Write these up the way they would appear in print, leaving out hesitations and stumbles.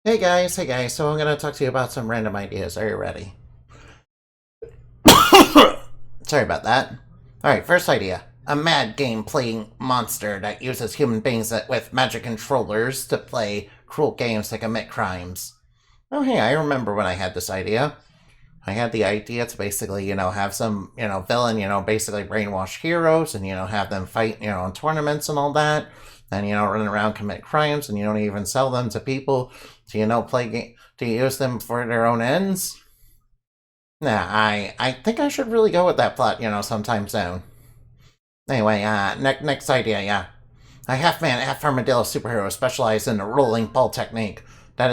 Hey guys, so I'm gonna talk to you about some random ideas. Are you ready? Sorry about that. Alright, first idea. A mad game playing monster that uses human beings with magic controllers to play cruel games to commit crimes. Oh, hey, I remember when I had this idea. I had the idea to basically, have some, villain, basically brainwash heroes and, have them fight, in tournaments and all that. And, run around, commit crimes, and you don't even sell them to people to, to use them for their own ends. Nah, I think I should really go with that plot, sometime soon. Anyway, next idea, yeah. A half-man, half-armadillo superhero specialized in the rolling ball technique that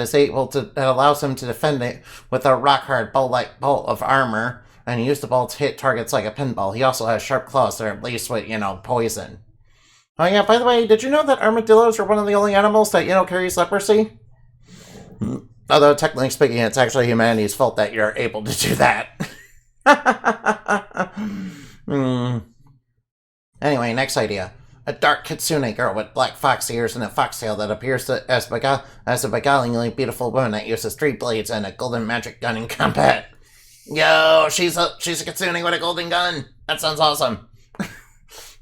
allows him to defend it with a rock-hard ball-like bolt of armor and use the ball to hit targets like a pinball. He also has sharp claws that are laced with, poison. Oh yeah, by the way, did you know that armadillos are one of the only animals that, carries leprosy? Although, technically speaking, it's actually humanity's fault that you're able to do that. Anyway, next idea. A dark kitsune girl with black fox ears and a foxtail that appears as a beguilingly beautiful woman that uses 3 blades and a golden magic gun in combat. Yo, she's a kitsune with a golden gun. That sounds awesome.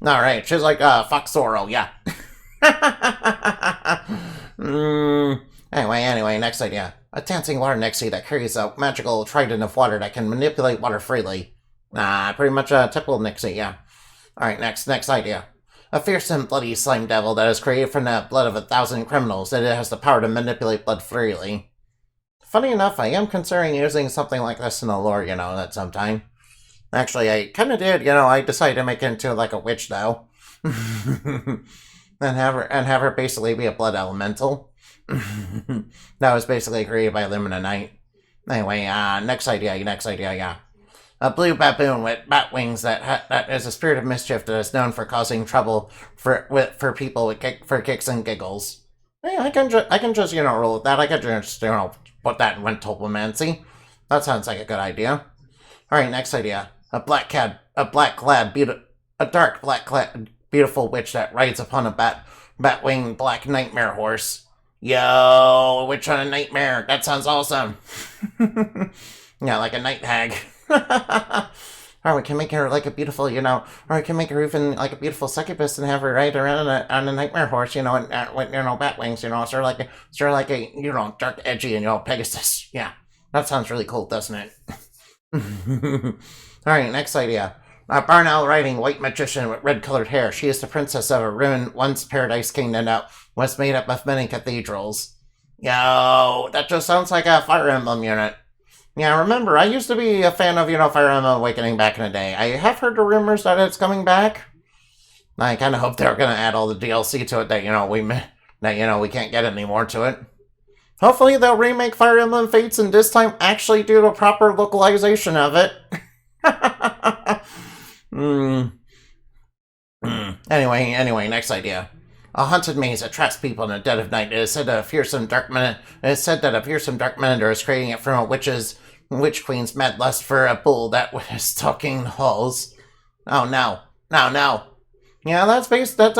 Alright, she's like Fox Zoro, yeah. Anyway, next idea. A dancing water nixie that carries a magical trident of water that can manipulate water freely. Pretty much a typical nixie, yeah. Alright, next idea. A fearsome, bloody slime devil that is created from the blood of 1,000 criminals, and it has the power to manipulate blood freely. Funny enough, I am considering using something like this in the lore, at some time. Actually, I kinda did, I decided to make it into, like, a witch, though. and have her basically be a blood elemental. That was basically created by Lumina Knight. Anyway, next idea, yeah. A blue baboon with bat wings that is a spirit of mischief that is known for causing trouble for people for kicks and giggles. Yeah, I can just roll with that. I can just put that in Wentulpomancy. That sounds like a good idea. All right, next idea. A dark black clad beautiful witch that rides upon a bat-winged black nightmare horse. Yo, a witch on a nightmare. That sounds awesome. Yeah, like a night hag. Or we can make her like a beautiful, or we can make her even like a beautiful succubus and have her ride around on a nightmare horse, and with bat wings, sort of like a dark, edgy, and Pegasus. Yeah, that sounds really cool, doesn't it? All right, next idea. A barn owl riding white magician with red-colored hair. She is the princess of a ruined once paradise kingdom that was made up of many cathedrals. Yo, that just sounds like a Fire Emblem unit. Yeah, remember, I used to be a fan of, Fire Emblem Awakening back in the day. I have heard the rumors that it's coming back. I kind of hope they're going to add all the DLC to it that, we can't get any more to it. Hopefully they'll remake Fire Emblem Fates and this time actually do the proper localization of it. Anyway, next idea. A haunted maze that traps people in the dead of night. It is said that a fearsome dark mender is creating it from a witch queen's mad lust for a bull that was stalking the halls. Oh no. Yeah, that's based oh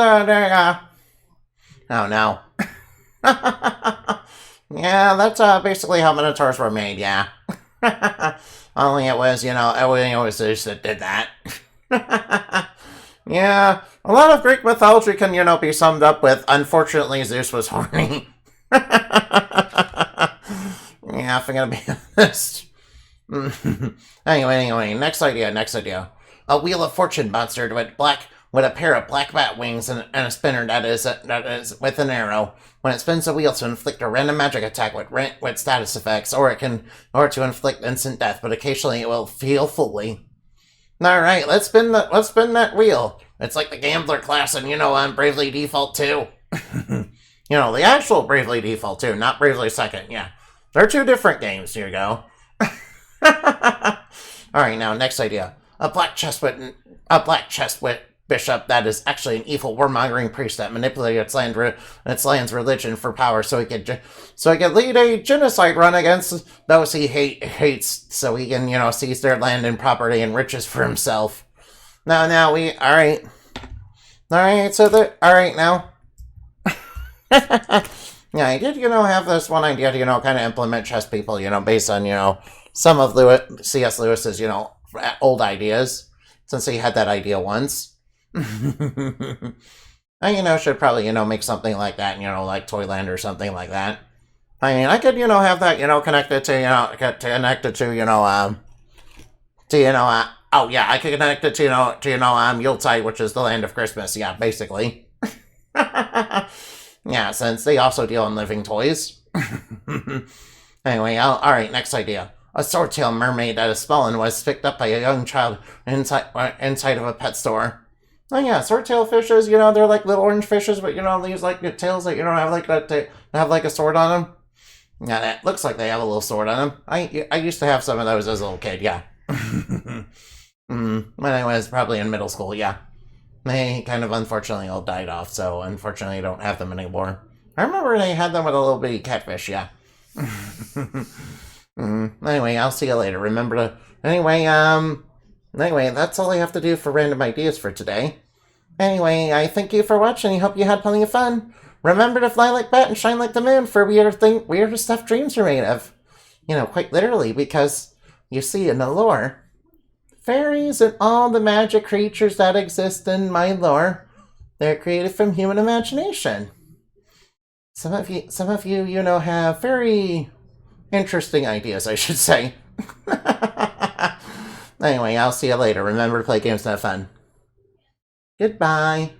no. Yeah, that's basically how Minotaurs were made, yeah. Only it was, it was Zeus that did that. Yeah, a lot of Greek mythology can, be summed up with, unfortunately, Zeus was horny. Yeah, if I'm gonna be honest. Anyway, next idea. A Wheel of Fortune monster with a pair of black bat wings and a spinner that is with an arrow. When it spins the wheel to inflict a random magic attack with status effects, or to inflict instant death, but occasionally it will heal fully. All right, let's spin that wheel. It's like the gambler class, and on Bravely Default 2. The actual Bravely Default 2, not Bravely Second. Yeah, they're 2 different games. Here you go. All right, now next idea: a black chestnut bishop that is actually an evil warmongering priest that manipulates its land's religion for power, so he could lead a genocide run against those he hates, so he can seize their land and property and riches for himself. Now all right. All right, now. Yeah, I did, have this one idea to, kind of implement chess people, based on, some of C.S. Lewis's, old ideas, since he had that idea once. I, should probably, make something like that, like Toyland or something like that. I mean, I could, have that, connected to, connected to, oh yeah, I could connect it to, Yuletide, which is the land of Christmas. Yeah, basically. Yeah, since they also deal in living toys. Anyway, alright, next idea. A swordtail mermaid that is spelling was picked up by a young child inside of a pet store. Oh yeah, swordtail fishes, they're like little orange fishes, but these like the tails that have like that they have like a sword on them. Yeah, it looks like they have a little sword on them. I used to have some of those as a little kid, yeah. When I was probably in middle school, yeah. They kind of unfortunately all died off, so unfortunately I don't have them anymore. I remember they had them with a little bitty catfish, yeah. Anyway, I'll see you later. Remember to... Anyway, that's all I have to do for random ideas for today. Anyway, I thank you for watching. I hope you had plenty of fun. Remember to fly like bat and shine like the moon for weirder stuff dreams are made of. Quite literally, because, you see, in the lore, fairies and all the magic creatures that exist in my lore, they're created from human imagination. Some of you, have very interesting ideas, I should say. Anyway, I'll see you later. Remember to play games and have fun. Goodbye.